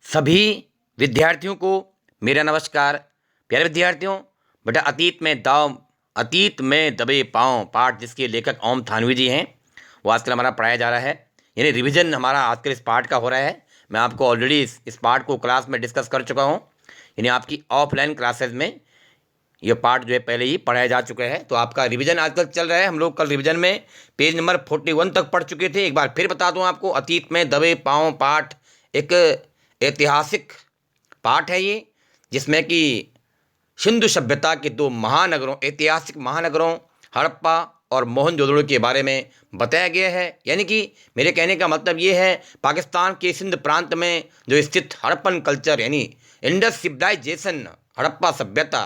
सभी विद्यार्थियों को मेरा नमस्कार। प्यारे विद्यार्थियों, बेटा अतीत में दबे पाँव पाठ जिसके लेखक ओम थानवी जी हैं, वो आजकल हमारा पढ़ाया जा रहा है। यानी रिवीजन हमारा आजकल इस पाठ का हो रहा है। मैं आपको ऑलरेडी इस पाठ को क्लास में डिस्कस कर चुका हूँ। यानी आपकी ऑफलाइन क्लासेस में ये पार्ट जो है पहले ही पढ़ाया जा चुका है, तो आपका रिवीजन आजकल चल रहा है। हम लोग कल रिवीजन में पेज नंबर 41 तक पढ़ चुके थे। एक बार फिर बता दूं आपको, अतीत में दबे पाँव पाठ एक ऐतिहासिक पाठ है ये, जिसमें कि सिंधु सभ्यता के दो महानगरों, ऐतिहासिक महानगरों हड़प्पा और मोहनजोदड़ो के बारे में बताया गया है। यानी कि मेरे कहने का मतलब ये है, पाकिस्तान के सिंध प्रांत में जो स्थित हड़प्पन कल्चर यानी इंडस सिविलाइजेशन, हड़प्पा सभ्यता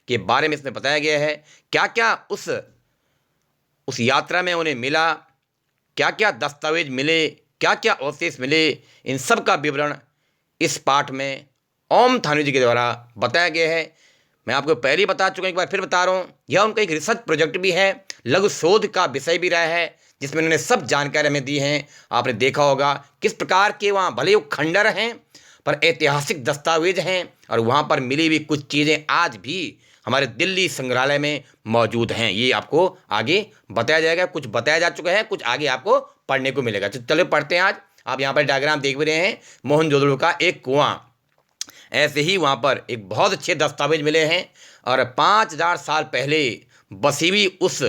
के बारे में इसमें बताया गया है। क्या क्या उस यात्रा में उन्हें मिला, क्या क्या दस्तावेज मिले, क्या क्या अवशेष मिले, इन सब का विवरण इस पाठ में ओम थानवी जी के द्वारा बताया गया है। मैं आपको पहले ही बता चुका हूँ, एक बार फिर बता रहा हूँ। यह उनका एक रिसर्च प्रोजेक्ट भी है, लघु शोध का विषय भी रहा है, जिसमें उन्होंने सब जानकारी हमें दी हैं। आपने देखा होगा किस प्रकार के वहाँ भले वो खंडर हैं पर ऐतिहासिक दस्तावेज हैं, और वहाँ पर मिली हुई कुछ चीज़ें आज भी हमारे दिल्ली संग्रहालय में मौजूद हैं। ये आपको आगे बताया जाएगा। कुछ बताया जा चुका है, कुछ आगे आपको पढ़ने को मिलेगा। तो चलो पढ़ते हैं। आज आप यहाँ पर डायग्राम देख भी रहे हैं, मोहनजोदड़ो का एक कुआं। ऐसे ही वहाँ पर एक बहुत अच्छे दस्तावेज मिले हैं, और 5000 साल पहले बसी हुई उस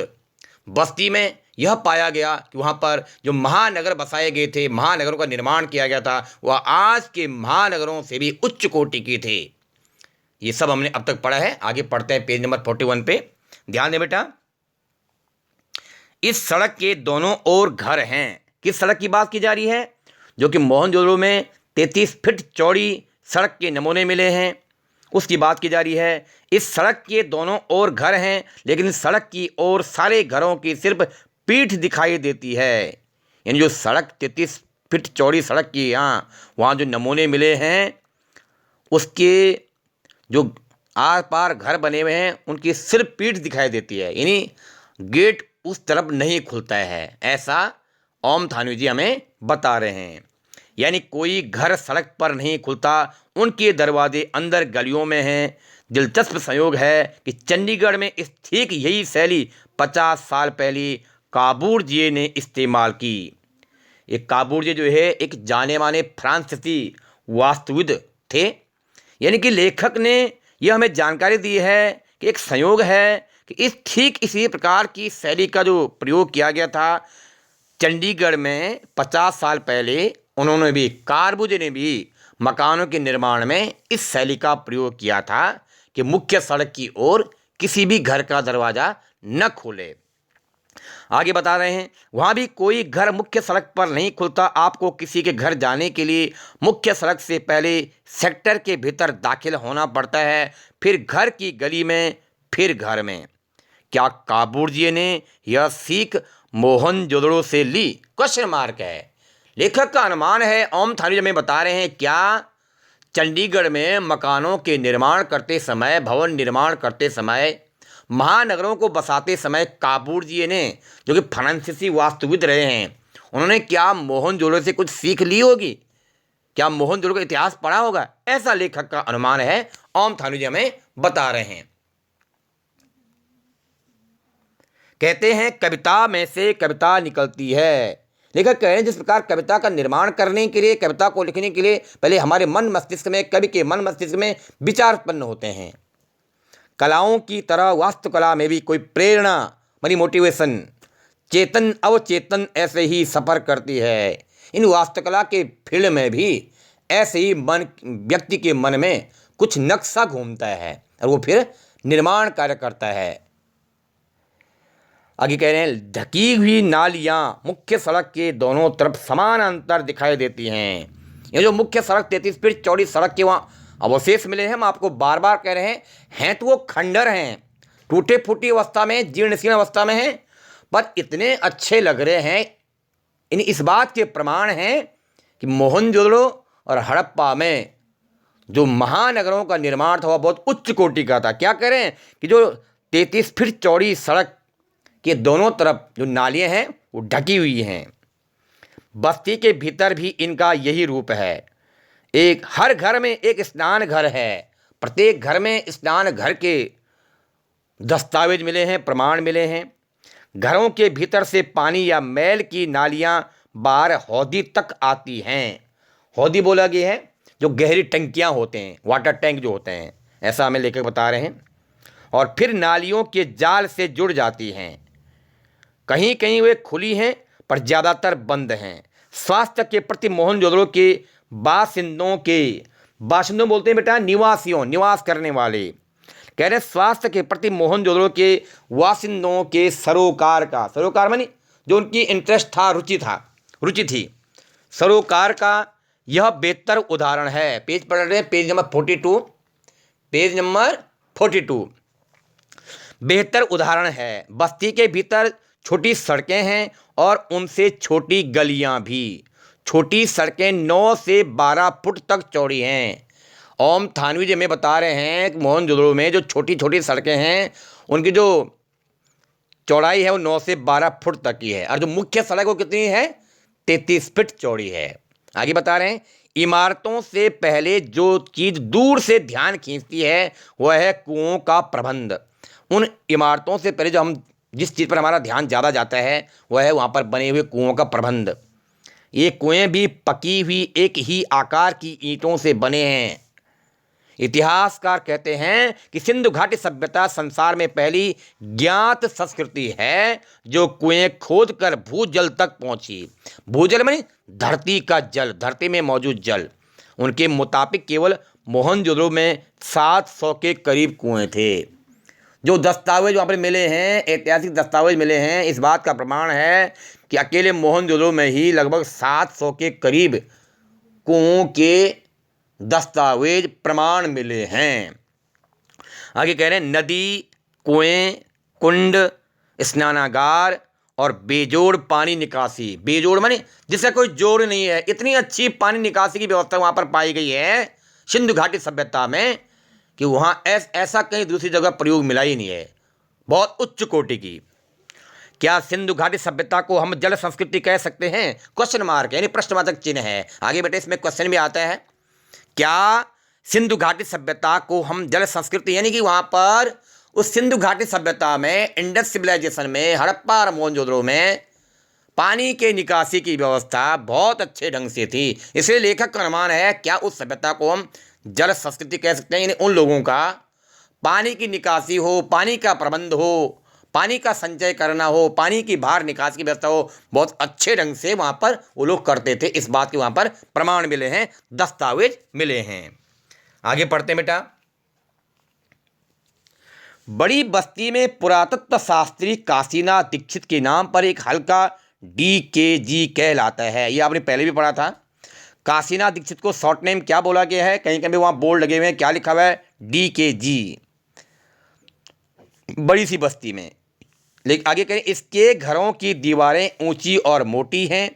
बस्ती में यह पाया गया कि वहाँ पर जो महानगर बसाए गए थे, महानगरों का निर्माण किया गया था, वह आज के महानगरों से भी उच्च कोटि के थे। ये सब हमने अब तक पढ़ा है। आगे पढ़ते हैं पेज नंबर 41 पे। ध्यान दें बेटा, इस सड़क के दोनों ओर घर हैं। किस सड़क की बात की जा रही है? जो कि मोहनजोदड़ो में 33 फीट चौड़ी सड़क के नमूने मिले हैं, उसकी बात की जा रही है। इस सड़क के दोनों ओर घर हैं, लेकिन सड़क की ओर सारे घरों की सिर्फ पीठ दिखाई देती है। यानी जो सड़क 33 फीट चौड़ी सड़क की वहाँ जो नमूने मिले हैं, उसके जो आर पार घर बने हुए हैं उनकी सिर्फ पीठ दिखाई देती है। यानी गेट उस तरफ नहीं खुलता है, ऐसा ओम थानवी जी हमें बता रहे हैं। यानी कोई घर सड़क पर नहीं खुलता, उनके दरवाजे अंदर गलियों में हैं। दिलचस्प संयोग है कि चंडीगढ़ में ठीक यही शैली 50 साल पहले काबूर जी ने इस्तेमाल की। एक काबूर जी जो है एक जाने माने फ्रांसीसी वास्तुविद थे। यानी कि लेखक ने यह हमें जानकारी दी है कि एक संयोग है कि ठीक इसी प्रकार की शैली का जो प्रयोग किया गया था चंडीगढ़ में 50 साल पहले। उन्होंने भी, काबूर जी ने भी मकानों के निर्माण में इस शैली का प्रयोग किया था कि मुख्य सड़क की ओर किसी भी घर का दरवाज़ा न खोले। आगे बता रहे हैं, वहाँ भी कोई घर मुख्य सड़क पर नहीं खुलता। आपको किसी के घर जाने के लिए मुख्य सड़क से पहले सेक्टर के भीतर दाखिल होना पड़ता है, फिर घर की गली में, फिर घर में। क्या काबूर जी ने यह सीख मोहनजोदड़ो से ली? क्वेश्चन मार्क है। लेखक का अनुमान है, ओम थानवी हमें बता रहे हैं, क्या चंडीगढ़ में मकानों के निर्माण करते समय, भवन निर्माण करते समय, महानगरों को बसाते समय काबूर जी ने, जो कि फ्रांसीसी वास्तुविद रहे हैं, उन्होंने क्या मोहनजोदड़ो से कुछ सीख ली होगी? क्या मोहनजोदड़ो का इतिहास पढ़ा होगा? ऐसा लेखक का अनुमान है, ओम थानवी जी हमें बता रहे हैं। कहते हैं कविता में से कविता निकलती है। लेखक कह रहे हैं जिस प्रकार कविता का निर्माण करने के लिए, कविता को लिखने के लिए पहले हमारे मन मस्तिष्क में, कवि के मन मस्तिष्क में विचार उत्पन्न होते हैं, कलाओं की तरह वास्तुकला में भी कोई प्रेरणा मानी मोटिवेशन, चेतन अवचेतन ऐसे ही सफ़र करती है। इन वास्तुकला के फील्ड में भी ऐसे ही व्यक्ति के मन में कुछ नक्शा घूमता है और वो फिर निर्माण कार्य करता है। आगे कह रहे हैं, ढकी हुई नालियाँ मुख्य सड़क के दोनों तरफ समान अंतर दिखाई देती हैं। ये जो मुख्य सड़क 33 फीट चौड़ी सड़क के वहाँ अवशेष मिले हैं, हम आपको बार बार कह रहे हैं तो वो खंडर हैं, टूटे फूटी अवस्था में, जीर्ण शीर्ण अवस्था में हैं, पर इतने अच्छे लग रहे हैं। इस बात के प्रमाण हैं कि मोहनजोदड़ो और हड़प्पा में जो महानगरों का निर्माण था वह बहुत उच्च कोटि का था। क्या कह रहे हैं कि जो 33 फीट चौड़ी सड़क के दोनों तरफ जो नालियाँ हैं वो ढकी हुई हैं। बस्ती के भीतर भी इनका यही रूप है। एक हर घर में एक स्नान घर है। प्रत्येक घर में स्नान घर के दस्तावेज मिले हैं, प्रमाण मिले हैं। घरों के भीतर से पानी या मैल की नालियां बाहर हौदी तक आती हैं। हौदी बोला गया है जो गहरी टंकियां होते हैं, वाटर टैंक जो होते हैं, ऐसा हमें लेकर बता रहे हैं। और फिर नालियों के जाल से जुड़ जाती हैं। कहीं कहीं वे खुली हैं पर ज़्यादातर बंद हैं। स्वास्थ्य के प्रति मोहनजोदड़ो के बाशिंदों बोलते हैं बेटा, निवासियों, निवास करने वाले। कह रहे स्वास्थ्य के प्रति मोहनजोदड़ो के वासिंदों के सरोकार मानी जो उनकी इंटरेस्ट था, रुचि थी, सरोकार का यह बेहतर उदाहरण है। पेज पढ़ रहे हैं, पेज नंबर 42। बेहतर उदाहरण है। बस्ती के भीतर छोटी सड़कें हैं और उनसे छोटी गलियां भी। छोटी सड़कें 9 से 12 फुट तक चौड़ी हैं। ओम थानवी जी हमें बता रहे हैं कि मोहनजोदड़ो में जो छोटी छोटी सड़कें हैं उनकी जो चौड़ाई है वो 9 से 12 फुट तक की है, और जो मुख्य सड़क वो कितनी है, 33 फीट चौड़ी है। आगे बता रहे हैं, इमारतों से पहले जो चीज़ दूर से ध्यान खींचती है वह है कुओं का प्रबंध। उन इमारतों से पहले जो हम जिस चीज़ पर हमारा ध्यान ज़्यादा जाता है वह है वहाँ पर बने हुए कुओं का प्रबंध। ये कुएं भी पकी हुई एक ही आकार की ईंटों से बने हैं। इतिहासकार कहते हैं कि सिंधु घाटी सभ्यता संसार में पहली ज्ञात संस्कृति है जो कुएं खोदकर भूजल तक पहुंची। भूजल माने धरती का जल, धरती में मौजूद जल। उनके मुताबिक केवल मोहनजोदड़ो में 700 के करीब कुएं थे। जो दस्तावेज वहाँ पर मिले हैं, ऐतिहासिक दस्तावेज मिले हैं, इस बात का प्रमाण है कि अकेले मोहनजोदड़ो में ही लगभग 700 के करीब कुओं के दस्तावेज प्रमाण मिले हैं। आगे कह रहे हैं, नदी, कुएं, कुंड, स्नानागार और बेजोड़ पानी निकासी। बेजोड़ माने जिसका कोई जोड़ नहीं है, इतनी अच्छी पानी निकासी की व्यवस्था वहाँ पर पाई गई है सिंधु घाटी सभ्यता में कि वहाँ ऐसा कहीं दूसरी जगह प्रयोग मिला ही नहीं है, बहुत उच्च कोटि की। क्या सिंधु घाटी सभ्यता को हम जल संस्कृति कह सकते हैं? क्वेश्चन मार्क यानी प्रश्नवाचक चिन्ह है। आगे बेटे इसमें क्वेश्चन भी आता है, क्या सिंधु घाटी सभ्यता को हम जल संस्कृति यानी कि वहाँ पर उस सिंधु घाटी सभ्यता में, इंडस सिविलाइजेशन में, हड़प्पा और मोहनजोदड़ो में पानी के निकासी की व्यवस्था बहुत अच्छे ढंग से थी, इसलिए लेखक का अनुमान है क्या उस सभ्यता को हम जल संस्कृति कह सकते हैं। यानी उन लोगों का पानी की निकासी हो, पानी का प्रबंध हो, पानी का संचय करना हो, पानी की बाहर निकास की व्यवस्था हो, बहुत अच्छे ढंग से वहाँ पर वो लोग करते थे। इस बात के वहाँ पर प्रमाण मिले हैं, दस्तावेज मिले हैं। आगे पढ़ते हैं बेटा। बड़ी बस्ती में पुरातत्व शास्त्री काशीनाथ दीक्षित के नाम पर एक हल्का DKG कहलाता है। ये आपने पहले भी पढ़ा था। काशीनाथ दीक्षित को शॉर्ट नेम क्या बोला गया है? कहीं कहीं वहाँ बोर्ड लगे हुए हैं, क्या लिखा हुआ है? DKG। बड़ी सी बस्ती में, लेकिन आगे कहें, इसके घरों की दीवारें ऊंची और मोटी हैं।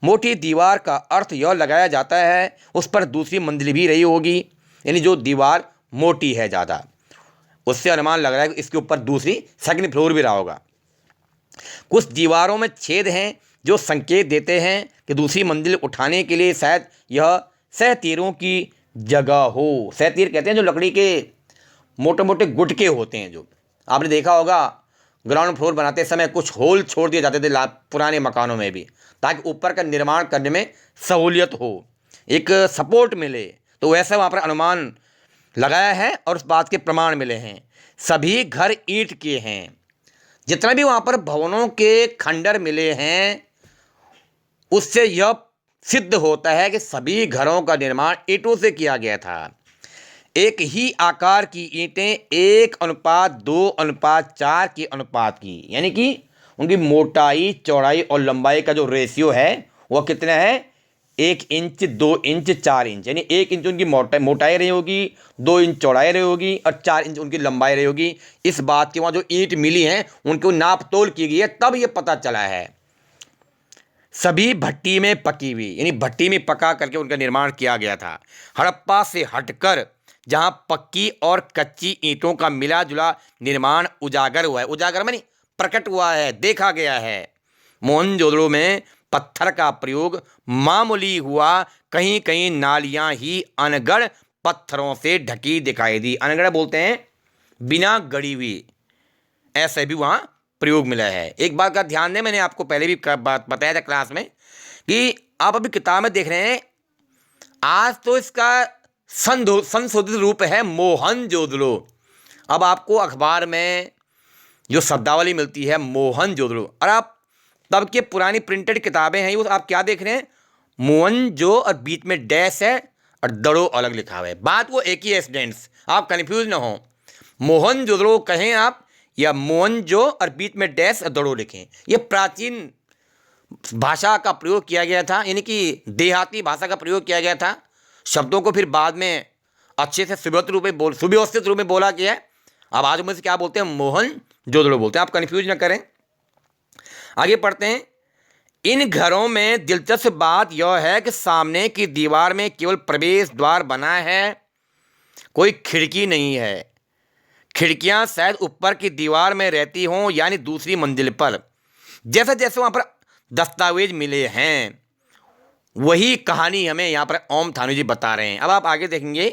मोटी दीवार का अर्थ यह लगाया जाता है उस पर दूसरी मंजिल भी रही होगी, यानी जो दीवार मोटी है ज़्यादा, उससे अनुमान लग रहा है कि इसके ऊपर दूसरी सेकंड फ्लोर भी रहा होगा। कुछ दीवारों में छेद हैं जो संकेत देते हैं कि दूसरी मंजिल उठाने के लिए शायद यह सहतीरों की जगह हो। सहतीर कहते हैं जो लकड़ी के मोटे मोटे गुटके होते हैं, जो आपने देखा होगा ग्राउंड फ्लोर बनाते समय कुछ होल छोड़ दिए जाते थे पुराने मकानों में भी, ताकि ऊपर का निर्माण करने में सहूलियत हो, एक सपोर्ट मिले। तो वैसा वहाँ पर अनुमान लगाया है और उस बात के प्रमाण मिले हैं। सभी घर ईंट के हैं। जितना भी वहाँ पर भवनों के खंडर मिले हैं उससे यह सिद्ध होता है कि सभी घरों का निर्माण ईंटों से किया गया था। एक ही आकार की ईंटें 1:2:4 के अनुपात की, यानी कि उनकी मोटाई, चौड़ाई और लंबाई का जो रेशियो है वह कितना है? 1 इंच, 2 इंच, 4 इंच। यानी 1 इंच उनकी मोटाई रही होगी, 2 इंच चौड़ाई रही होगी और 4 इंच उनकी लंबाई रही होगी। इस बात की वहाँ जो ईंट मिली हैं उनको नाप तोल की गई है, तब ये पता चला है। सभी भट्टी में पकी हुई, यानी भट्टी में पका करके उनका निर्माण किया गया था। हड़प्पा से हटकर जहाँ पक्की और कच्ची ईंटों का मिला जुला निर्माण उजागर हुआ है। उजागर मानी प्रकट हुआ है, देखा गया है। मोहनजोदड़ो में पत्थर का प्रयोग मामूली हुआ कहीं कहीं नालियां ही अनगढ़ पत्थरों से ढकी दिखाई दी। अनगढ़ बोलते हैं बिना गढ़ी हुई, ऐसे भी वहां प्रयोग मिला है। एक बात का ध्यान दें, मैंने आपको पहले भी बात बताया था क्लास में कि आप अभी किताब में देख रहे हैं, आज तो इसका संशोधित रूप है मोहनजोदड़ो। अब आपको अखबार में जो शब्दावली मिलती है मोहनजोदड़ो, और आप तब के पुरानी प्रिंटेड किताबें हैं, वो आप क्या देख रहे हैं, मोहनजो और बीच में डैश है और दड़ो अलग लिखा हुआ है। बात वो एक ही है स्टूडेंट्स, आप कन्फ्यूज ना हो। मोहनजोदड़ो कहें आप या मोहनजो और बीच में डैश और दड़ो लिखें, ये प्राचीन भाषा का प्रयोग किया गया था, यानी कि देहाती भाषा का प्रयोग किया गया था। शब्दों को फिर बाद में अच्छे से सुव्यवस्थित रूप में बोला गया है। अब आज मुझे क्या बोलते हैं, मोहनजोदड़ो बोलते हैं, आप कन्फ्यूज ना करें। आगे पढ़ते हैं। इन घरों में दिलचस्प बात यह है कि सामने की दीवार में केवल प्रवेश द्वार बना है, कोई खिड़की नहीं है। खिड़कियां शायद ऊपर की दीवार में रहती हों, यानी दूसरी मंजिल पर। जैसे जैसे वहां पर दस्तावेज मिले हैं वही कहानी हमें यहाँ पर ओम थानू जी बता रहे हैं। अब आप आगे देखेंगे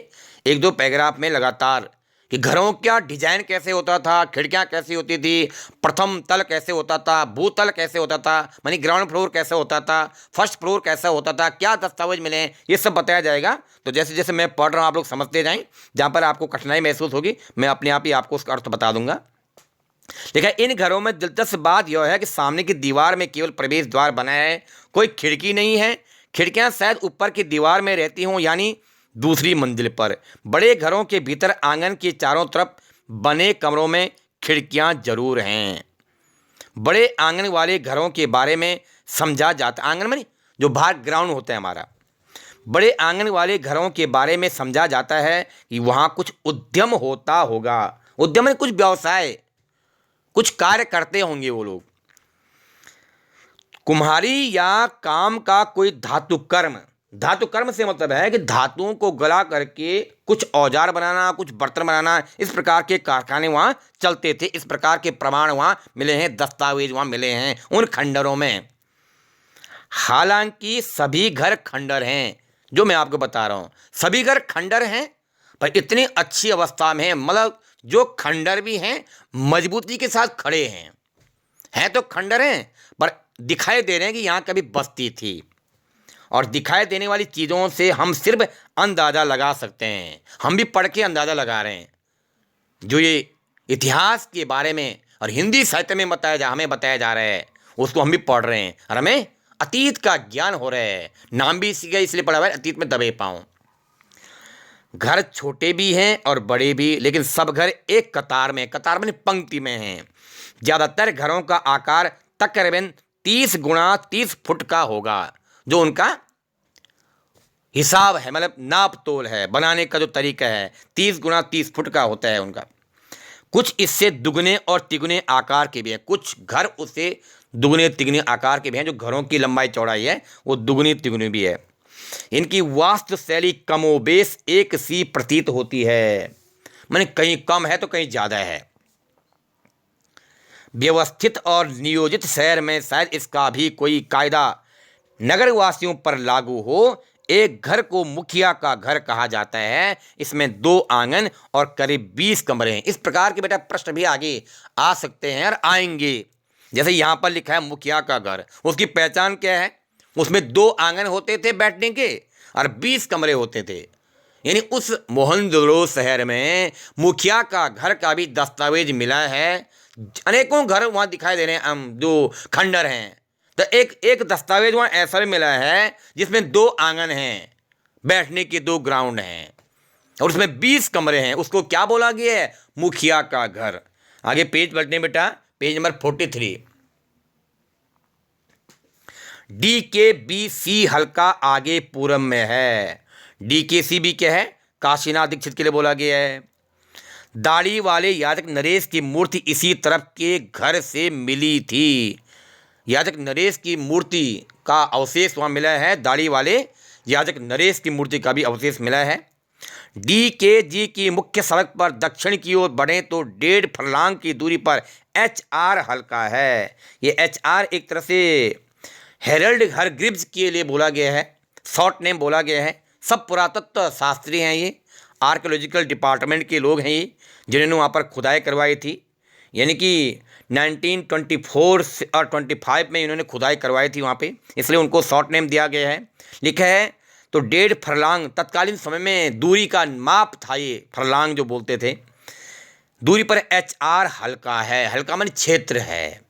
एक दो पैराग्राफ में लगातार कि घरों का डिजाइन कैसे होता था, खिड़कियाँ कैसी होती थी, प्रथम तल कैसे होता था, भूतल कैसे होता था, मानी ग्राउंड फ्लोर कैसे होता था, फर्स्ट फ्लोर कैसा होता था, क्या दस्तावेज मिले हैं, ये सब बताया जाएगा। तो जैसे जैसे मैं पढ़ रहा हूँ आप लोग समझते जाएं, जहाँ पर आपको कठिनाई महसूस होगी मैं अपने आप ही आपको उसका अर्थ बता दूंगा। देखा, इन घरों में दिलचस्प बात यह है कि सामने की दीवार में केवल प्रवेश द्वार बना है, कोई खिड़की नहीं है। खिड़कियां शायद ऊपर की दीवार में रहती हों, यानी दूसरी मंजिल पर। बड़े घरों के भीतर आंगन के चारों तरफ बने कमरों में खिड़कियां जरूर हैं। बड़े आंगन वाले घरों के बारे में समझा जाता, आंगन में जो बाहर ग्राउंड होता है हमारा, बड़े आंगन वाले घरों के बारे में समझा जाता है कि वहाँ कुछ उद्यम होता होगा। उद्यम में कुछ व्यवसाय, कुछ कार्य करते होंगे वो लोग। कुम्हारी या काम का कोई धातु कर्म, धातु कर्म से मतलब है कि धातुओं को गला करके कुछ औजार बनाना, कुछ बर्तन बनाना, इस प्रकार के कारखाने वहाँ चलते थे। इस प्रकार के प्रमाण वहाँ मिले हैं, दस्तावेज वहाँ मिले हैं उन खंडरों में। हालांकि सभी घर खंडर हैं, जो मैं आपको बता रहा हूँ सभी घर खंडर हैं, पर इतनी अच्छी अवस्था में है, मतलब जो खंडर भी हैं मजबूती के साथ खड़े हैं तो खंडर हैं, पर दिखाई दे रहे हैं कि यहाँ कभी बस्ती थी। और दिखाई देने वाली चीज़ों से हम सिर्फ अंदाज़ा लगा सकते हैं, हम भी पढ़ के अंदाज़ा लगा रहे हैं। जो ये इतिहास के बारे में और हिंदी साहित्य में हमें बताया जा रहा है, उसको हम भी पढ़ रहे हैं और हमें अतीत का ज्ञान हो रहा है। नाम भी इसी का इसलिए पढ़ा हुआ है, अतीत में दबे पाऊँ। घर छोटे भी हैं और बड़े भी, लेकिन सब घर एक कतार में पंक्ति में हैं। ज़्यादातर घरों का आकार तकरीबन 30 गुणा 30 फुट का होगा, जो उनका हिसाब है, मतलब नाप तोल है, बनाने का जो तरीका है 30 गुणा 30 फुट का होता है उनका। कुछ इससे दुगने और तिगुने आकार के भी हैं, कुछ घर उससे दुगने तिगुने आकार के भी हैं। जो घरों की लंबाई चौड़ाई है वो दुगनी तिगुनी भी है। इनकी वास्तुशैली कमोबेश एक सी प्रतीत होती है, माने कहीं कम है तो कहीं ज़्यादा है। व्यवस्थित और नियोजित शहर में शायद इसका भी कोई कायदा नगरवासियों पर लागू हो। एक घर को मुखिया का घर कहा जाता है, इसमें 2 आंगन और करीब 20 कमरे हैं। इस प्रकार के बेटा प्रश्न भी आगे आ सकते हैं और आएंगे। जैसे यहाँ पर लिखा है मुखिया का घर, उसकी पहचान क्या है, उसमें 2 आंगन होते थे बैठने के और 20 कमरे होते थे। यानी उस मोहनजोदड़ो शहर में मुखिया का घर का भी दस्तावेज मिला है। अनेकों घर वहाँ दिखाई दे रहे हैं जो खंडर हैं। तो एक दस्तावेज वहाँ ऐसा भी मिला है जिसमें 2 आंगन हैं, बैठने के 2 ग्राउंड हैं और उसमें 20 कमरे हैं। उसको क्या बोला गया है, मुखिया का घर। आगे पेज पलटने बेटा, पेज नंबर 43। DKBC हल्का आगे पूरब में है। DKCB क्या है, काशीनाथ दीक्षित के लिए बोला गया है। दाढ़ी वाले याजक नरेश की मूर्ति इसी तरफ के घर से मिली थी। याजक नरेश की मूर्ति का अवशेष वहाँ मिला है, दाढ़ी वाले याजक नरेश की मूर्ति का भी अवशेष मिला है। DKG की मुख्य सड़क पर दक्षिण की ओर बढ़े तो 1.5 फरलांग की दूरी पर HR हल्का है। ये HR एक तरह से हेरल्ड हरग्रीव्स के लिए बोला गया है। शॉर्ट नेम बोला गया है। सब पुरातत्व शास्त्री हैं, ये आर्कियोलॉजिकल डिपार्टमेंट के लोग हैं ये, जिन्होंने वहाँ पर खुदाई करवाई थी। यानी कि 1924 और 25 में इन्होंने खुदाई करवाई थी वहाँ पे, इसलिए उनको शॉर्ट नेम दिया गया है। लिखा है तो 1.5 फरलांग तत्कालीन समय में दूरी का माप था, ये फरलांग जो बोलते थे। दूरी पर HR हल्का है, हल्का माने क्षेत्र है।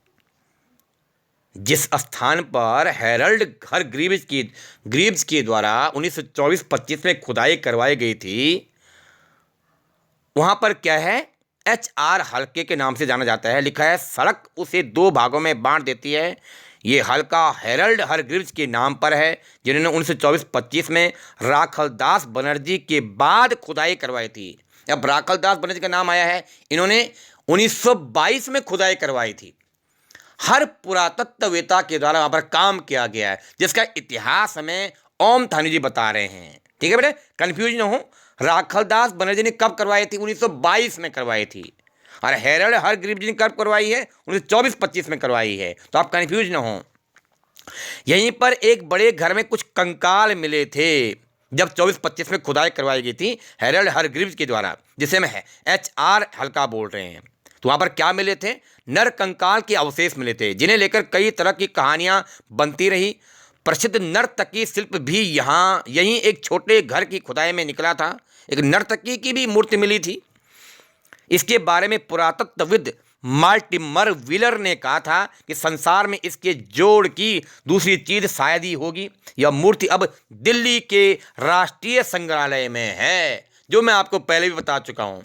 जिस स्थान पर हेरल्ड हर ग्रीव्स के द्वारा 1924-25 में खुदाई करवाई गई थी, वहाँ पर क्या है, HR हल्के के नाम से जाना जाता है। लिखा है सड़क उसे 2 भागों में बांट देती है। ये हल्का हेरल्ड हरग्रीव्स के नाम पर है, जिन्होंने 1924-25 में राखलदास बनर्जी के बाद खुदाई करवाई थी। अब राखलदास बनर्जी का नाम आया है, इन्होंने 1922 में खुदाई करवाई थी। हर पुरातत्ववेत्ता के द्वारा वहाँ पर काम किया गया है, जिसका इतिहास हमें ओम थानू जी बता रहे हैं। ठीक है बेटे, कन्फ्यूज ना हो। राखलदास बनर्जी ने कब करवाई थी? 1922 में करवाई थी। और हेरल्ड हरग्रीव्स जी ने कब करवाई है? 1924-25 में करवाई है। तो आप कन्फ्यूज ना हो। यहीं पर एक बड़े घर में कुछ कंकाल मिले थे जब 24-25 में खुदाई करवाई गई थी हेरल्ड हरग्रीव्स के द्वारा, जिसे हम HR हल्का बोल रहे हैं। तो वहाँ पर क्या मिले थे? नर कंकाल के अवशेष मिले थे, जिन्हें लेकर कई तरह की कहानियाँ बनती रही। प्रसिद्ध नर्तकी शिल्प भी यहीं एक छोटे घर की खुदाई में निकला था। एक नर्तकी की भी मूर्ति मिली थी। इसके बारे में पुरातत्वविद मार्टिमर व्हीलर ने कहा था कि संसार में इसके जोड़ की दूसरी चीज शायद ही होगी। यह मूर्ति अब दिल्ली के राष्ट्रीय संग्रहालय में है, जो मैं आपको पहले भी बता चुका हूँ।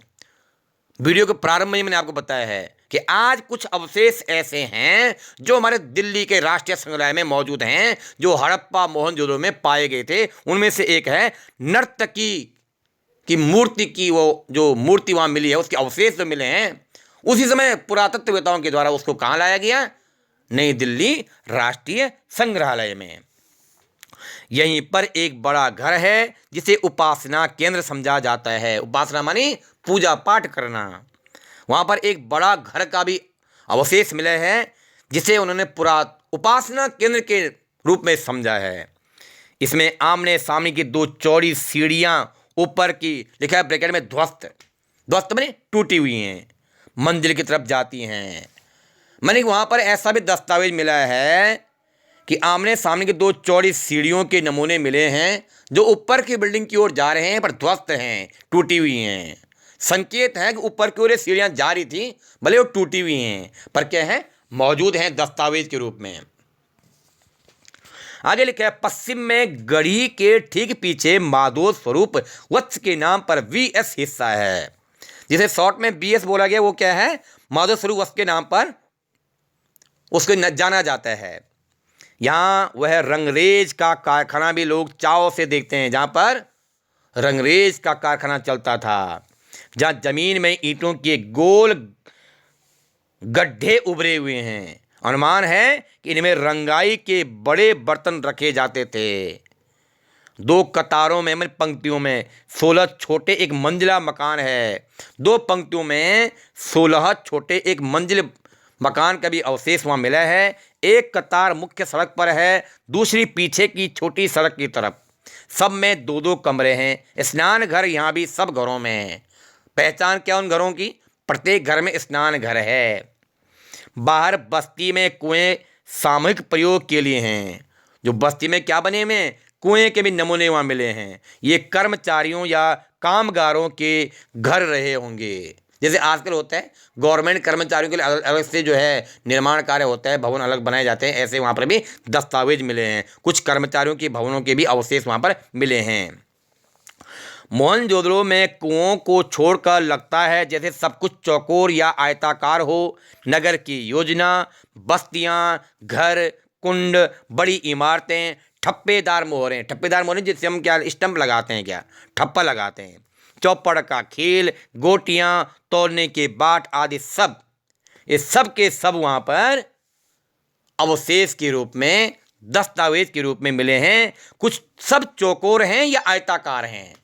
वीडियो के प्रारंभ में मैंने आपको बताया है कि आज कुछ अवशेष ऐसे हैं जो हमारे दिल्ली के राष्ट्रीय संग्रहालय में मौजूद हैं, जो हड़प्पा मोहनजोदड़ो में पाए गए थे। उनमें से एक है नर्तकी की मूर्ति की, वो जो मूर्ति वहाँ मिली है, उसके अवशेष जो मिले हैं, उसी समय पुरातत्ववेत्ताओं के द्वारा उसको कहाँ लाया गया? नई दिल्ली राष्ट्रीय संग्रहालय में। यहीं पर एक बड़ा घर है जिसे उपासना केंद्र समझा जाता है। उपासना मानी पूजा पाठ करना। वहाँ पर एक बड़ा घर का भी अवशेष मिले हैं, जिसे उन्होंने उपासना केंद्र के रूप में समझा है। इसमें आमने सामने की 2 चौड़ी सीढ़ियाँ ऊपर की, लिखा है ब्रैकेट में ध्वस्त माने टूटी हुई हैं, मंजिल की तरफ जाती हैं। माने वहाँ पर ऐसा भी दस्तावेज मिला है कि आमने सामने की 2 चौड़ी सीढ़ियों के नमूने मिले हैं, जो ऊपर की बिल्डिंग की ओर जा रहे हैं, पर ध्वस्त हैं, टूटी हुई हैं। संकेत है कि ऊपर की ओर ये सीढ़ियाँ जा रही थी, भले वो टूटी हुई हैं, पर क्या है, मौजूद हैं दस्तावेज के रूप में। आगे लिखा है पश्चिम में गढ़ी के ठीक पीछे माधो स्वरूप वत्स के नाम पर VS हिस्सा है, जिसे शॉर्ट में BS बोला गया। वो क्या है? माधो स्वरूप वत्स के नाम पर उसको जाना जाता है। यहाँ वह रंगरेज का कारखाना भी लोग चाव से देखते हैं, जहाँ पर रंगरेज का कारखाना चलता था, जहाँ जमीन में ईंटों के गोल गड्ढे उभरे हुए हैं। अनुमान है कि इनमें रंगाई के बड़े बर्तन रखे जाते थे। 2 कतारों में, मतलब पंक्तियों में 16 छोटे एक मंजिला मकान है। 2 पंक्तियों में 16 छोटे एक मंजिल मकान का भी अवशेष वहाँ मिला है। एक कतार मुख्य सड़क पर है, दूसरी पीछे की छोटी सड़क की तरफ। सब में 2-2 कमरे हैं। स्नान घर यहाँ भी सब घरों में है। पहचान क्या उन घरों की? प्रत्येक घर में स्नान घर है। बाहर बस्ती में कुएं सामूहिक प्रयोग के लिए हैं। जो बस्ती में क्या बने हुए, कुएं के भी नमूने वहाँ मिले हैं। ये कर्मचारियों या कामगारों के घर रहे होंगे। जैसे आजकल होता है गवर्नमेंट कर्मचारियों के लिए अलग से जो है निर्माण कार्य होता है, भवन अलग बनाए जाते हैं, ऐसे वहाँ पर भी दस्तावेज मिले हैं। कुछ कर्मचारियों के भवनों के भी अवशेष वहाँ पर मिले हैं। मोहनजोदड़ो में कुओं को छोड़कर लगता है जैसे सब कुछ चौकोर या आयताकार हो। नगर की योजना, बस्तियाँ, घर, कुंड, बड़ी इमारतें, ठप्पेदार मोहरें जिससे हम क्या स्टंप लगाते हैं, क्या ठप्पा लगाते हैं, चौपड़ का खेल, गोटियाँ, तोड़ने के बाट आदि सब, ये सब के सब वहाँ पर अवशेष के रूप में, दस्तावेज के रूप में मिले हैं। कुछ सब चौकोर हैं या आयताकार हैं,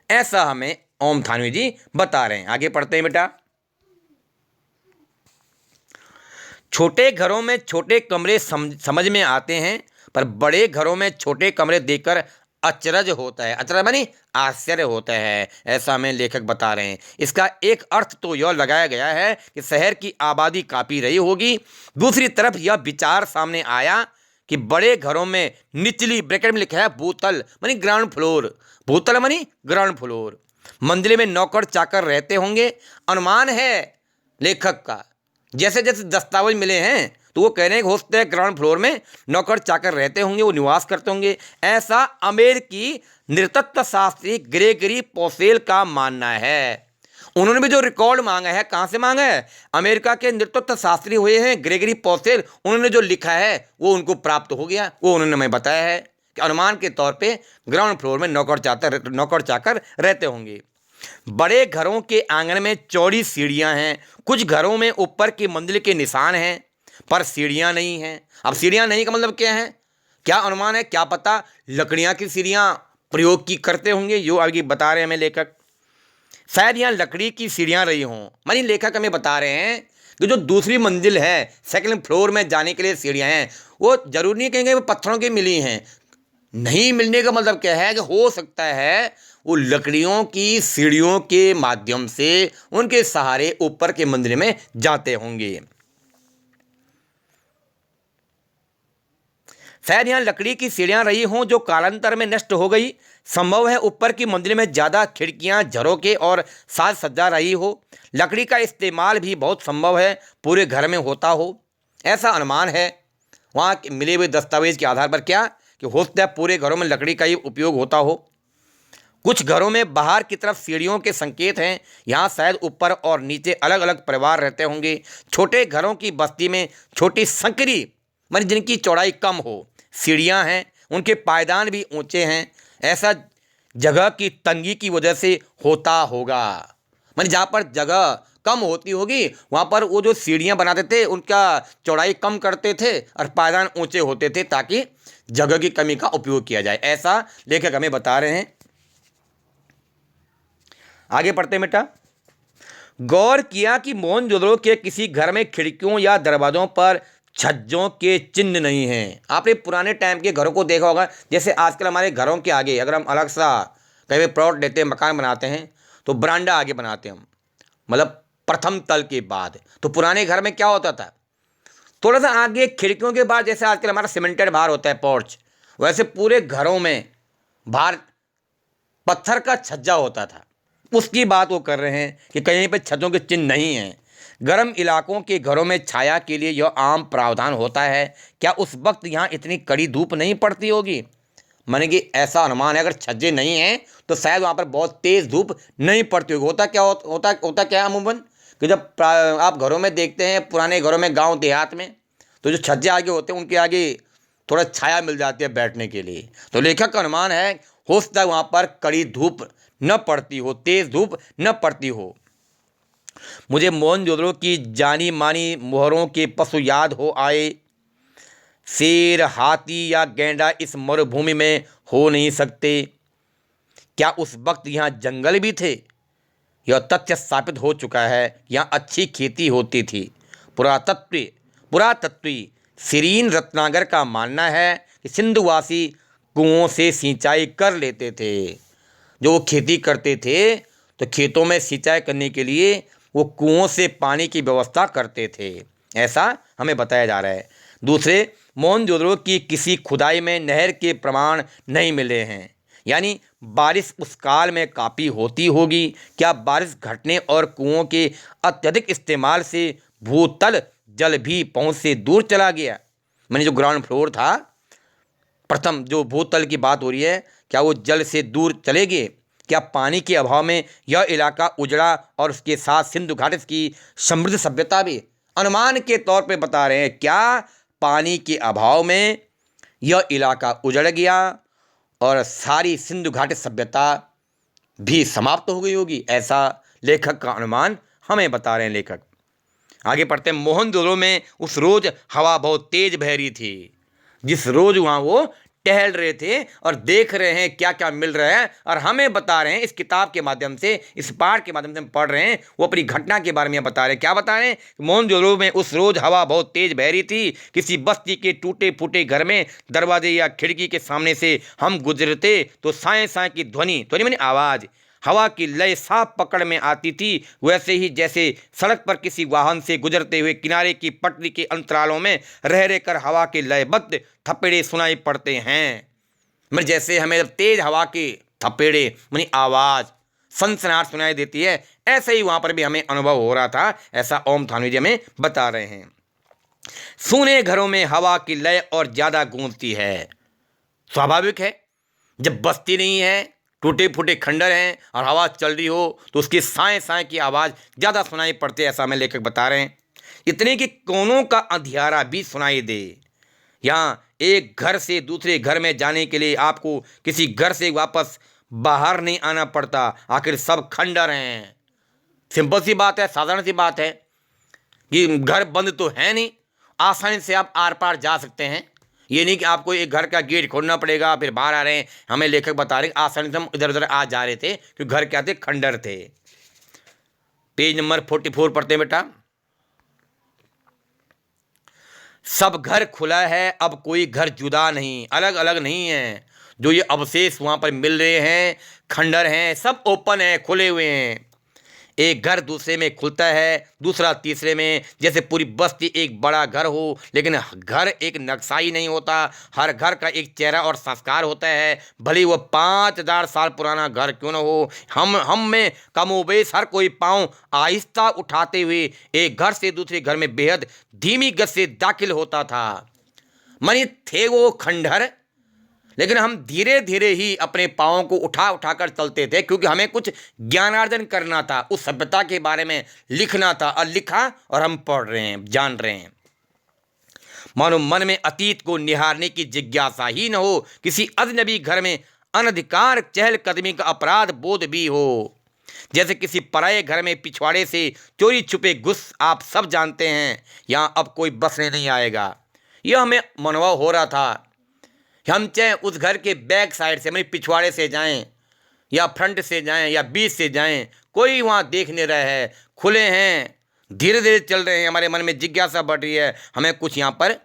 ऐसा हमें ओम थानवी जी बता रहे हैं। आगे पढ़ते हैं बेटा। छोटे घरों में छोटे कमरे समझ में आते हैं, पर बड़े घरों में छोटे कमरे देखकर अचरज होता है। अचरज मानी आश्चर्य होता है, ऐसा हमें लेखक बता रहे हैं। इसका एक अर्थ तो यह लगाया गया है कि शहर की आबादी काफ़ी रही होगी। दूसरी तरफ यह विचार सामने आया कि बड़े घरों में निचली, ब्रैकेट में लिखा है भूतल मानी ग्राउंड फ्लोर, भूतल मानी ग्राउंड फ्लोर, मंजिले में नौकर चाकर रहते होंगे। अनुमान है लेखक का, जैसे जैसे दस्तावेज मिले हैं तो वो कह रहे हैं कि हो सकता है ग्राउंड फ्लोर में नौकर चाकर रहते होंगे, वो निवास करते होंगे। ऐसा अमेरिकी नृतत्व शास्त्री ग्रेगरी पोसेल का मानना है। उन्होंने भी जो रिकॉर्ड मांगा है, कहाँ से मांगा है? अमेरिका के नृतत्व शास्त्री हुए हैं ग्रेगरी पोसेल, उन्होंने जो लिखा है वो उनको प्राप्त हो गया। वो उन्होंने हमें बताया है कि अनुमान के तौर पे ग्राउंड फ्लोर में नौकर चाकर रहते होंगे। बड़े घरों के आंगन में चौड़ी सीढ़ियां हैं। कुछ घरों में ऊपर की मंजिल के निशान हैं पर सीढ़ियां नहीं हैं। अब सीढ़ियां नहीं का मतलब क्या है? क्या अनुमान है? क्या पता लकड़ियां की सीढ़ियां प्रयोग की करते होंगे, जो आगे बता रहे हैं हमें लेखक। शायद यहाँ लकड़ी की सीढ़ियां रही हों। मानी लेखक हमें बता रहे हैं कि जो दूसरी मंजिल है, सेकंड फ्लोर में जाने के लिए सीढ़ियां हैं, वो जरूरी नहीं कहेंगे वो पत्थरों की मिली हैं। नहीं मिलने का मतलब क्या है कि हो सकता है वो लकड़ियों की सीढ़ियों के माध्यम से उनके सहारे ऊपर के मंदिर में जाते होंगे। शायद यहाँ लकड़ी की सीढ़ियां रही हों जो कालांतर में नष्ट हो गई। संभव है ऊपर की मंजिल में ज़्यादा खिड़कियां, झरोके और साज सज्जा रही हो। लकड़ी का इस्तेमाल भी बहुत संभव है पूरे घर में होता हो, ऐसा अनुमान है वहाँ मिले हुए दस्तावेज के आधार पर। क्या कि हो सकता है पूरे घरों में लकड़ी का ही उपयोग होता हो। कुछ घरों में बाहर की तरफ सीढ़ियों के संकेत हैं। यहाँ शायद ऊपर और नीचे अलग अलग परिवार रहते होंगे। छोटे घरों की बस्ती में छोटी संकरी मानी जिनकी चौड़ाई कम हो सीढ़ियाँ हैं, उनके पायदान भी ऊंचे हैं। ऐसा जगह की तंगी की वजह से होता होगा। मानी जहाँ पर जगह कम होती होगी वहाँ पर वो जो सीढ़ियाँ बनाते थे उनका चौड़ाई कम करते थे और पायदान ऊंचे होते थे ताकि जगह की कमी का उपयोग किया जाए, ऐसा लेखक हमें बता रहे हैं। आगे पढ़ते बेटा। गौर किया कि मोहनजोदड़ो के किसी घर में खिड़कियों या दरवाजों पर छज्जों के चिन्ह नहीं हैं। आपने पुराने टाइम के घरों को देखा होगा, जैसे आजकल हमारे घरों के आगे अगर हम अलग सा कहीं प्लॉट लेते हैं, मकान बनाते हैं तो बरांडा आगे बनाते हैं हम, मतलब प्रथम तल के बाद। तो पुराने घर में क्या होता था, थोड़ा सा आगे खिड़कियों के बाद, जैसे आजकल हमारा सीमेंटेड बाहर होता है पोर्च, वैसे पूरे घरों में बाहर पत्थर का छज्जा होता था। उसकी बात वो कर रहे हैं कि कहीं पर छज्जों के चिन्ह नहीं हैं। गर्म इलाकों के घरों में छाया के लिए यह आम प्रावधान होता है। क्या उस वक्त यहाँ इतनी कड़ी धूप नहीं पड़ती होगी? माने कि ऐसा अनुमान है अगर छज्जे नहीं हैं तो शायद वहाँ पर बहुत तेज़ धूप नहीं पड़ती होगी। होता क्या है अमूमन कि जब आप घरों में देखते हैं, पुराने घरों में गाँव देहात में, तो जो छज्जे आगे होते हैं उनके आगे थोड़ा छाया मिल जाती है बैठने के लिए। तो लेखक का अनुमान है हो सकता है वहाँ पर कड़ी धूप न पड़ती हो, तेज़ धूप न पड़ती हो। मुझे मोहनजोदड़ो की जानी मानी मोहरों के पशु याद हो आए। शेर, हाथी या गैंडा इस मरुभूमि में हो नहीं सकते। क्या उस वक्त यहाँ जंगल भी थे? यह तथ्य स्थापित हो चुका है। यहाँ अच्छी खेती होती थी। पुरातत्वी सिरीन रत्नागर का मानना है कि सिंधुवासी कुओं से सिंचाई कर लेते थे। जो वो खेती करते थे तो खेतों में सिंचाई करने के लिए वो कुओं से पानी की व्यवस्था करते थे, ऐसा हमें बताया जा रहा है। दूसरे, मोहनजोदड़ो की किसी खुदाई में नहर के प्रमाण नहीं मिले हैं, यानी बारिश उस काल में काफ़ी होती होगी। क्या बारिश घटने और कुओं के अत्यधिक इस्तेमाल से भूतल जल भी पहुँच से दूर चला गया? मैंने जो ग्राउंड फ्लोर था, प्रथम जो भूतल की बात हो रही है, क्या वो जल से दूर चले गए? क्या पानी के अभाव में यह इलाका उजड़ा और उसके साथ सिंधु घाटी की समृद्ध सभ्यता भी? अनुमान के तौर पे बता रहे हैं क्या पानी के अभाव में यह इलाका उजड़ गया और सारी सिंधु घाटी सभ्यता भी समाप्त हो गई होगी, ऐसा लेखक का अनुमान हमें बता रहे हैं लेखक। आगे पढ़ते हैं। मोहनजोदड़ो में उस रोज़ हवा बहुत तेज बह रही थी। जिस रोज़ वहाँ वो टहल रहे थे और देख रहे हैं क्या क्या मिल रहा है, और हमें बता रहे हैं इस किताब के माध्यम से, इस पाठ के माध्यम से हम पढ़ रहे हैं, वो अपनी घटना के बारे में बता रहे हैं। क्या बता रहे हैं? मोहनजोदड़ो में उस रोज हवा बहुत तेज बह रही थी। किसी बस्ती के टूटे फूटे घर में दरवाजे या खिड़की के सामने से हम गुजरते तो साए साए की ध्वनि, ध्वनि माने आवाज, हवा की लय साफ पकड़ में आती थी, वैसे ही जैसे सड़क पर किसी वाहन से गुजरते हुए किनारे की पटरी के अंतरालों में रह रहकर हवा के लयबद्ध थपेड़े सुनाई पड़ते हैं। मतलब जैसे हमें जब तेज हवा के थपेड़े मानी आवाज़ सनसनाहट सुनाई देती है, ऐसे ही वहाँ पर भी हमें अनुभव हो रहा था, ऐसा ओम थानवी जी हमें बता रहे हैं। सूने घरों में हवा की लय और ज़्यादा गूंजती है। स्वाभाविक है, जब बस्ती नहीं है, टूटे फूटे खंडर हैं और हवा चल रही हो तो उसकी साए साए की आवाज़ ज़्यादा सुनाई पड़ती है, ऐसा हमें लेखक बता रहे हैं। इतने कि कोनों का अंधियारा भी सुनाई दे। यहाँ एक घर से दूसरे घर में जाने के लिए आपको किसी घर से वापस बाहर नहीं आना पड़ता, आखिर सब खंडर हैं। सिंपल सी बात है, साधारण सी बात है कि घर बंद तो है नहीं, आसानी से आप आर पार जा सकते हैं। ये नहीं कि आपको एक घर का गेट खोलना पड़ेगा फिर बाहर आ रहे हैं। हमें लेखक बता रहे हैं आसानी से हम इधर उधर आ जा रहे थे, क्योंकि घर क्या थे, खंडर थे। पेज नंबर 44 पढ़ते हैं बेटा। सब घर खुला है, अब कोई घर जुदा नहीं, अलग अलग नहीं है। जो ये अवशेष वहाँ पर मिल रहे हैं, खंडर हैं, सब ओपन है, खुले हुए हैं। एक घर दूसरे में खुलता है, दूसरा तीसरे में, जैसे पूरी बस्ती एक बड़ा घर हो, लेकिन घर एक नक्शाई नहीं होता। हर घर का एक चेहरा और संस्कार होता है, भले वो 5000 साल पुराना घर क्यों न हो। हम में कमोबेश हर कोई पाँव आहिस्ता उठाते हुए एक घर से दूसरे घर में बेहद धीमी गति से दाखिल होता था। मानी थे वो खंडहर, लेकिन हम धीरे धीरे ही अपने पाँवों को उठा उठाकर चलते थे, क्योंकि हमें कुछ ज्ञानार्जन करना था, उस सभ्यता के बारे में लिखना था, और लिखा और हम पढ़ रहे हैं, जान रहे हैं। मानो मन में अतीत को निहारने की जिज्ञासा ही न हो, किसी अजनबी घर में अनधिकार चहलकदमी का अपराध बोध भी हो, जैसे किसी पराये घर में पिछवाड़े से चोरी छुपे घुस। आप सब जानते हैं यहाँ अब कोई बसने नहीं आएगा। यह हमें अनुभव हो रहा था। हम चाहे उस घर के बैक साइड से, मतलब पिछवाड़े से जाएं या फ्रंट से जाएं या बीच से जाएं, कोई वहाँ देख नहीं रहा है, खुले हैं, धीरे धीरे चल रहे हैं। हमारे मन में जिज्ञासा बढ़ रही है, हमें कुछ यहाँ पर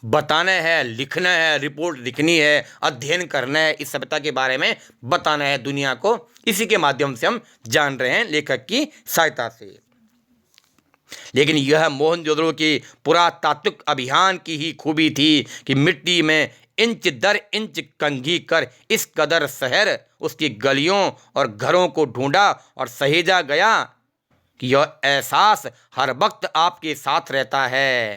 बताना है, लिखना है, रिपोर्ट लिखनी है, अध्ययन करना है, इस सभ्यता के बारे में बताना है दुनिया को। इसी के माध्यम से हम जान रहे हैं लेखक की सहायता से। लेकिन यह मोहनजोदड़ो के पुरातात्विक अभियान की ही खूबी थी कि मिट्टी में इंच दर इंच कंघी कर इस कदर शहर, उसकी गलियों और घरों को ढूंढा और सहेजा गया कि यह एहसास हर वक्त आपके साथ रहता है।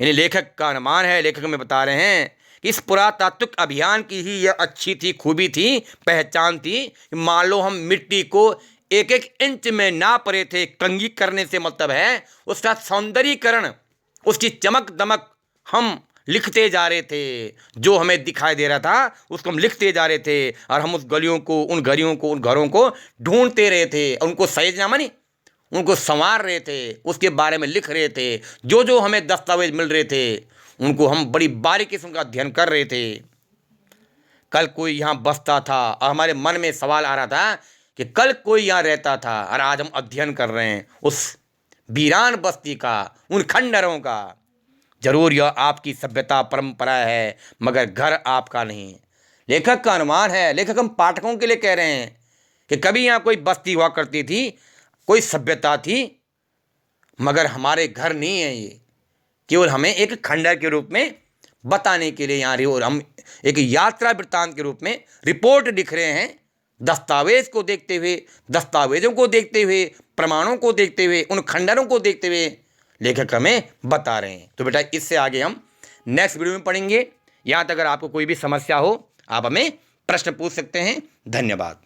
यानी लेखक का अनुमान है, लेखक में बता रहे हैं कि इस पुरातात्विक अभियान की ही यह अच्छी थी, खूबी थी, पहचान थी। मान लो हम मिट्टी को एक एक इंच में नाप रहे थे, कंघी करने से मतलब है उसका सौंदर्यीकरण, उसकी चमक दमक हम लिखते जा रहे थे। जो हमें दिखाई दे रहा था उसको हम लिखते जा रहे थे, और हम उस गलियों को, उन गलियों को, उन घरों को ढूंढते रहे थे, उनको सहेजना मानी उनको संवार रहे थे, उसके बारे में लिख रहे थे। जो जो हमें दस्तावेज मिल रहे थे उनको हम बड़ी बारीकी से उनका अध्ययन कर रहे थे। कल कोई यहाँ बसता था और हमारे मन में सवाल आ रहा था कि कल कोई यहाँ रहता था, और आज हम अध्ययन कर रहे हैं उस वीरान बस्ती का, उन खंडरों का। जरूर यह आपकी सभ्यता परंपरा है, मगर घर आपका नहीं। लेखक का अनुमान है, लेखक हम पाठकों के लिए कह रहे हैं कि कभी यहाँ कोई बस्ती हुआ करती थी, कोई सभ्यता थी, मगर हमारे घर नहीं है ये। केवल हमें एक खंडर के रूप में बताने के लिए यहाँ रही, और हम एक यात्रा वृत्तांत के रूप में रिपोर्ट लिख रहे हैं, दस्तावेज को देखते हुए, दस्तावेजों को देखते हुए, प्रमाणों को देखते हुए, उन खंडरों को देखते हुए लेखक हमें बता रहे हैं। तो बेटा इससे आगे हम नेक्स्ट वीडियो में पढ़ेंगे। यहाँ तक अगर आपको कोई भी समस्या हो आप हमें प्रश्न पूछ सकते हैं। धन्यवाद।